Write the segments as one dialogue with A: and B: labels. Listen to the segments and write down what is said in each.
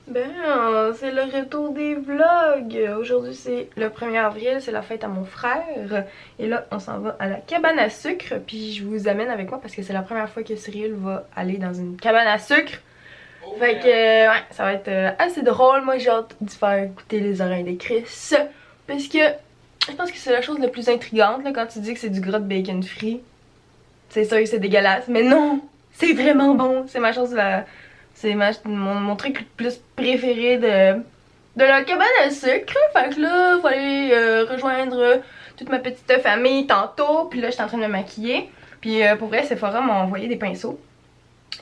A: Ben, c'est le retour des vlogs. Aujourd'hui, c'est le 1er avril, c'est la fête à mon frère. Et là, on s'en va à la cabane à sucre. Puis je vous amène avec moi parce que c'est la première fois que Cyril va aller dans une cabane à sucre. Fait que, ouais, ça va être assez drôle. Moi, j'ai hâte d'y faire goûter les oreilles de Chris. Parce que je pense que c'est la chose la plus intrigante là, quand tu dis que c'est du gras de bacon frit. C'est sûr que c'est dégueulasse, mais non! C'est vraiment bon! C'est ma chose la... C'est mon truc le plus préféré de la cabane à sucre. Fait que là, il fallait rejoindre toute ma petite famille tantôt. Puis là, j'étais en train de me maquiller. Puis pour vrai, Sephora m'a envoyé des pinceaux.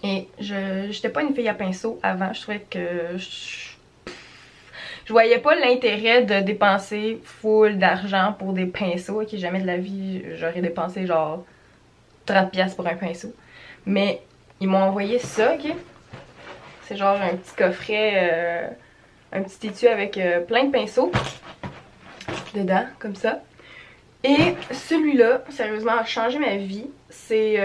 A: Et j'étais pas une fille à pinceau avant. Je trouvais que je voyais pas l'intérêt de dépenser full d'argent pour des pinceaux. Ok, jamais de la vie j'aurais dépensé genre 30$ pour un pinceau. Mais ils m'ont envoyé ça, ok? C'est genre un petit coffret, un petit étui avec plein de pinceaux dedans, comme ça. Et celui-là, sérieusement, a changé ma vie. C'est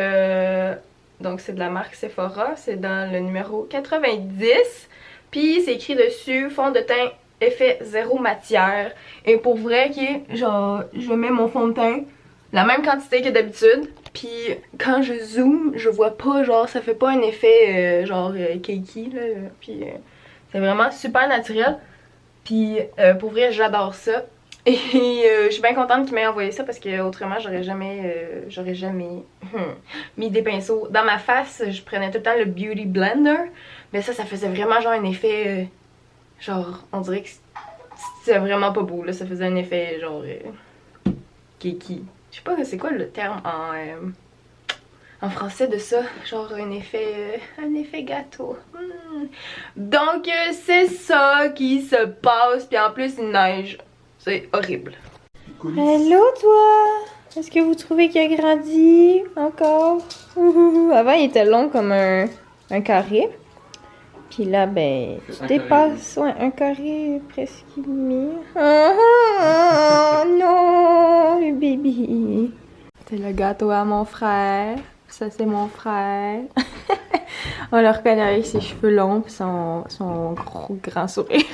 A: donc c'est de la marque Sephora, c'est dans le numéro 90. Puis c'est écrit dessus fond de teint effet zéro matière. Et pour vrai, ok, genre je mets mon fond de teint la même quantité que d'habitude. Puis quand je zoome, je vois pas, genre ça fait pas un effet genre cakey là. Puis c'est vraiment super naturel. Puis pour vrai, j'adore ça. Et je suis bien contente qu'il m'ait envoyé ça parce que autrement j'aurais jamais mis des pinceaux dans ma face. Je prenais tout le temps le Beauty Blender. Mais ça faisait vraiment genre un effet genre on dirait que c'était vraiment pas beau là. Ça faisait un effet genre cakey. Je sais pas c'est quoi le terme en français de ça, genre un effet gâteau. Donc c'est ça qui se passe, puis en plus il neige, c'est horrible. Hello toi, est-ce que vous trouvez qu'il a grandi encore? Avant il était long comme un carré, puis là ben tu dépasses ouais, un carré presque demi. Oh non, le bébé. C'est le gâteau à mon frère. Ça, c'est mon frère. On le reconnaît avec ses cheveux longs et son gros grand sourire.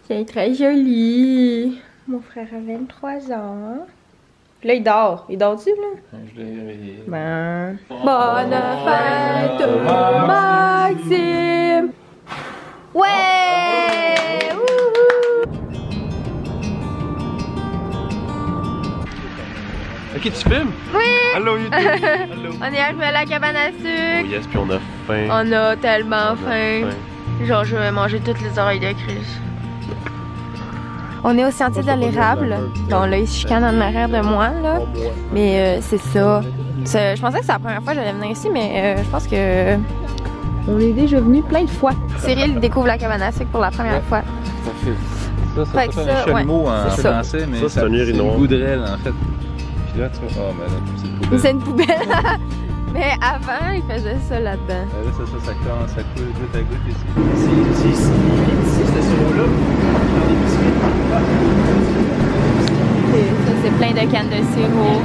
A: C'est très joli. Mon frère a 23 ans. Puis là, il dort. Il dort-tu, là?
B: Je l'ai réveillé.
A: Ben... Bonne fête, Maxime! Ouais!
B: Ok, tu filmes?
A: Oui!
B: Allô YouTube! Allô!
A: On est arrivé à la cabane à sucre.
B: Yes, puis on a faim.
A: On a tellement faim. Genre, je vais manger toutes les oreilles de Chris. On est au sentier de l'érable. Bon, là, il se chicane en arrière de moi, là. Mais c'est ça. Je pensais que c'est la première fois que j'allais venir ici, mais je pense que on est déjà venu plein de fois. Cyril découvre la cabane à sucre pour la première fois.
B: Ça fait un chalumeau en français, mais
C: ça, c'est un urinoir.
B: C'est une goudrelle, en fait. Puis là, tu vois, oh, ben là,
A: c'est une poubelle. Mais avant, il faisait ça là-dedans.
B: Là, ça commence, ça coule goutte à goutte ici. C'est ici, ce sirop-là.
A: Ça, c'est plein de cannes de sirop.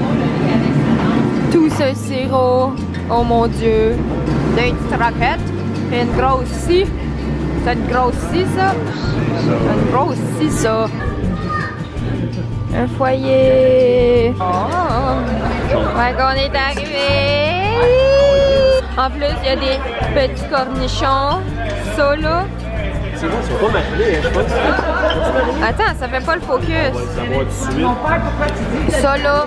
A: Tout ce sirop, oh mon Dieu. D'une petite roquette. Puis une grosse scie. C'est une grosse scie, ça. Une grosse scie, ça. Un foyer. Oh. Ouais, qu'on est arrivé. En plus, il y a des petits cornichons. Ça, là.
C: C'est bon, ils sont pas marinés, je pense.
A: Attends, ça fait pas le focus.
C: Ça va tout de suite.
A: Ça, là,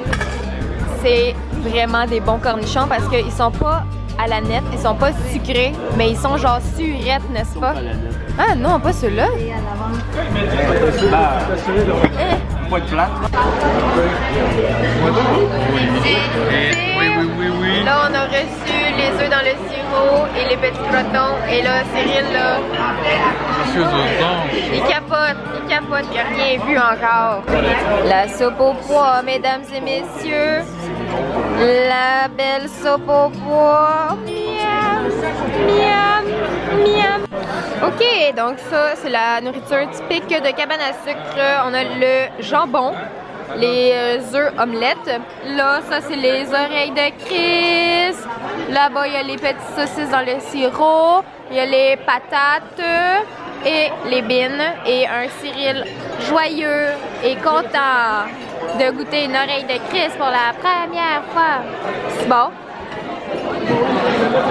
A: c'est vraiment des bons cornichons parce qu'ils sont pas à la nette, ils sont pas sucrés, mais ils sont genre surettes, n'est-ce pas? Ah non, pas ceux-là.
B: Pas de plate. Oui.
A: Là, on a reçu les œufs dans le sirop et les petits crotons. Et là, Cyril, là,
B: Je suis aux anges.
A: il capote, il a rien vu encore. La soupe au pois, mesdames et messieurs. La belle soupe au pois. Miam, miam, miam. Ok, donc ça, c'est la nourriture typique de cabane à sucre. On a le jambon.
D: les œufs omelettes. Là, ça c'est les oreilles de Chris. Là-bas, il y a les petites saucisses dans le sirop. Il y a les patates et les bines. Et un Cyril joyeux et content de goûter une oreille de Chris pour la première fois. C'est bon?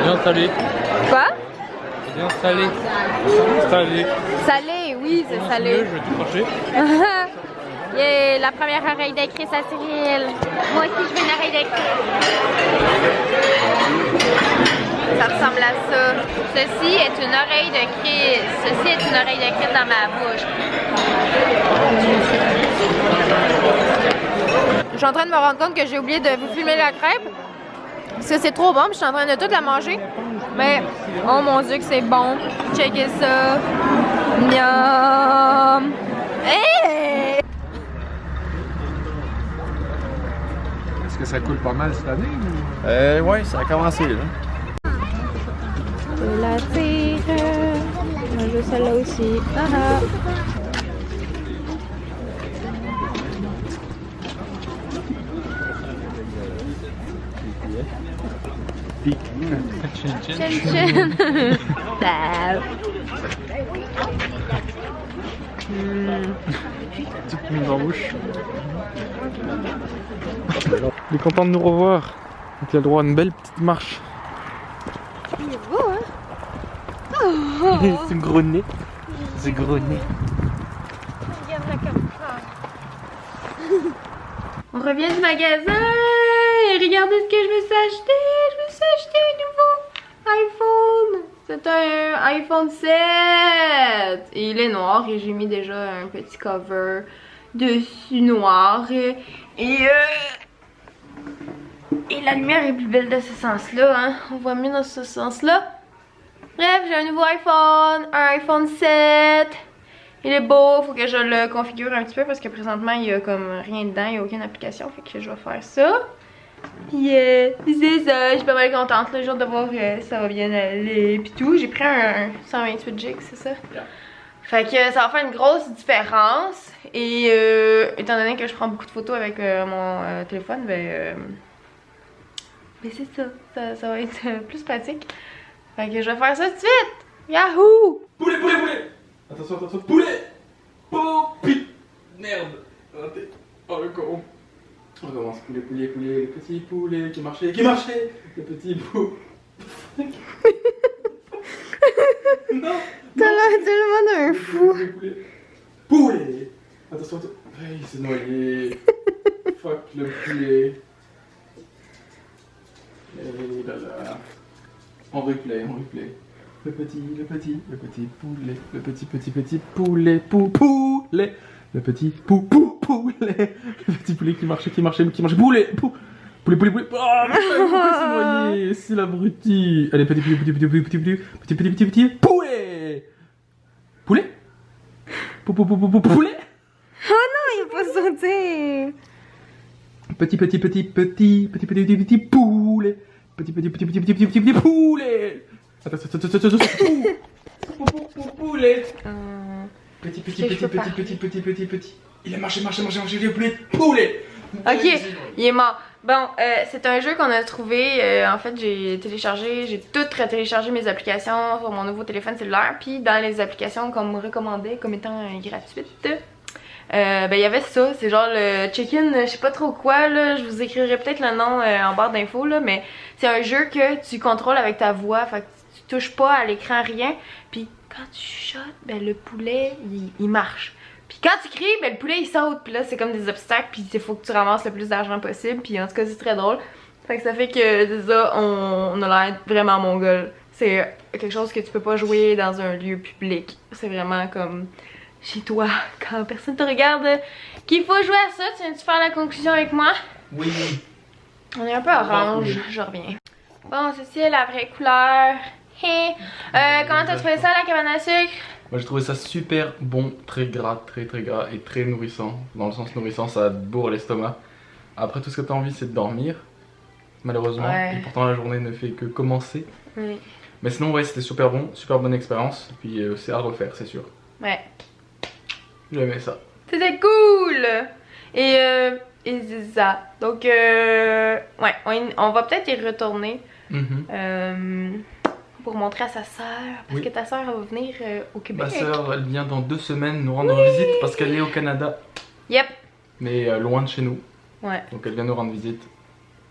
B: Bien salé.
D: Quoi?
B: Bien salé. Salé.
D: Salé, oui, c'est salé.
B: Je vais tout cracher.
D: Yeah, la première oreille de Chris à Cyril. Moi aussi, je veux une oreille de Chris. Ça ressemble à ça. Ceci est une oreille de Chris. Ceci est une oreille de Chris dans ma bouche. Je suis en train de me rendre compte que j'ai oublié de vous filmer la crêpe. Parce que c'est trop bon, puis je suis en train de toute la manger. Mais, oh mon Dieu que c'est bon. Checkez ça. Miam. Hey!
E: Est-ce que ça coule pas mal cette année?
B: Ouais, ça a commencé là.
D: La tire. On joue celle-là aussi. Ah ah. Chin chin.
B: Toute mise en bouche. Il est content de nous revoir. Donc il a le droit à une belle petite marche.
D: Il est beau, hein?
B: C'est gros nez. C'est gros nez.
D: Regarde-la comme ça. On revient du magasin et regardez ce que je me suis acheté. Je me suis acheté un nouveau iPhone. C'est un iPhone 7. Et il est noir et j'ai mis déjà un petit cover dessus noir. Et la lumière est plus belle de ce sens-là, hein. On voit mieux dans ce sens-là. Bref, j'ai un nouveau iPhone, un iPhone 7. Il est beau, faut que je le configure un petit peu parce que présentement il y a comme rien dedans, il n'y a aucune application, fait que je vais faire ça. Puis c'est ça, je suis pas mal contente le jour de voir que ça va bien aller pis tout. J'ai pris un 128 Go, c'est ça? Yeah. Fait que ça va faire une grosse différence. Et étant donné que je prends beaucoup de photos avec mon téléphone, ben c'est ça. Ça va être plus pratique. Fait que je vais faire ça tout de suite! Yahoo!
F: Poulet, poulet, poulet! Attention, attention, poulet! Poupi! Merde! Raté. Oh le con! On commence, poulet, poulet, poulet, le petit poulet qui marchait, le petit poulet. Non!
D: T'as l'air tellement d'un fou!
F: Poulet, poulet, poulet! Attention, attention. Hey, il s'est noyé. Fuck le poulet. Et là là. En replay, en replay. Le petit poulet, le petit poulet, poulet. Le petit poulet. Le petit poulet qui marchait, poulet. Poulet. Ah, putain, pourquoi c'est noyé? C'est l'abruti. Allez, petit poulet. Poulet. Poulet.
D: Oh non, il faut sauter!
F: Petit poulet. Petit poulet. Attention, poulet. Petit. Il a marché, le poulet.
D: Ok, il est mort. Bon, c'est un jeu qu'on a trouvé. En fait, j'ai tout téléchargé mes applications sur mon nouveau téléphone cellulaire. Puis dans les applications qu'on me recommandait comme étant gratuites, ben il y avait ça. C'est genre le check-in, je sais pas trop quoi là. Je vous écrirai peut-être le nom en barre d'infos là, mais c'est un jeu que tu contrôles avec ta voix. Fait que tu touches pas à l'écran, rien. Puis quand tu chuchotes, ben le poulet il marche. Puis quand tu cries, ben le poulet il saute. Puis là c'est comme des obstacles. Puis il faut que tu ramasses le plus d'argent possible. Puis en tout cas c'est très drôle. Fait que ça fait que c'est ça, on a l'air vraiment mongol. C'est quelque chose que tu peux pas jouer dans un lieu public. C'est vraiment comme chez toi, quand personne te regarde, qu'il faut jouer à ça. Tu viens-tu faire la conclusion avec moi?
F: Oui.
D: On est un peu orange, je reviens. Bon, ceci est la vraie couleur. Hey. Comment t'as trouvé ça, la cabane à sucre?
F: Moi j'ai trouvé ça super bon, très gras et très nourrissant. Dans le sens nourrissant, ça bourre l'estomac. Après tout ce que t'as envie c'est de dormir, malheureusement.
D: Ouais.
F: Et pourtant la journée ne fait que commencer.
D: Oui.
F: Mais sinon ouais c'était super bon, super bonne expérience. Et puis c'est à refaire c'est sûr.
D: Ouais.
F: J'aimais ça.
D: C'était cool! Et c'est ça. Donc, ouais, on va peut-être y retourner pour montrer à sa sœur. Parce que ta sœur va venir au Québec.
F: Ma sœur, elle vient dans 2 semaines nous rendre visite parce qu'elle est au Canada.
D: Yep.
F: Mais loin de chez nous.
D: Ouais.
F: Donc elle vient nous rendre visite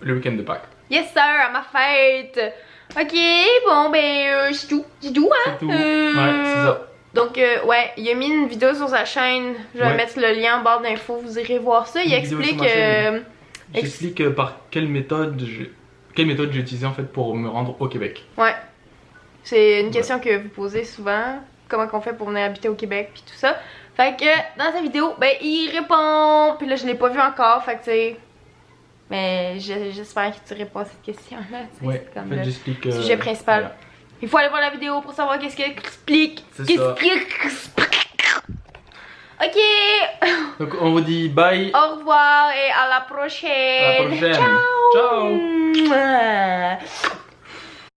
F: le week-end de Pâques.
D: Yes, sir, à ma fête. Ok, bon, ben, c'est tout. C'est tout, hein?
F: C'est tout. Ouais, c'est ça.
D: Donc, ouais, il a mis une vidéo sur sa chaîne. Je vais mettre le lien en barre d'infos. Vous irez voir ça. Il explique.
F: J'explique par quelle méthode j'ai utilisé en fait pour me rendre au Québec.
D: Ouais. C'est une question que vous posez souvent. Comment qu'on fait pour venir habiter au Québec puis tout ça. Fait que dans sa vidéo, ben il répond. Puis là je l'ai pas vu encore, fait que tu sais. Mais j'espère que tu réponds à cette question-là.
F: Ouais, en fait j'explique.
D: Le sujet principal.
F: Voilà.
D: Il faut aller voir la vidéo pour savoir qu'est-ce qu'elle explique.
F: C'est ça.
D: Ok.
F: Donc on vous dit bye.
D: Au revoir et à la prochaine.
F: À la prochaine.
D: Ciao.
F: Ciao.
D: Mouah.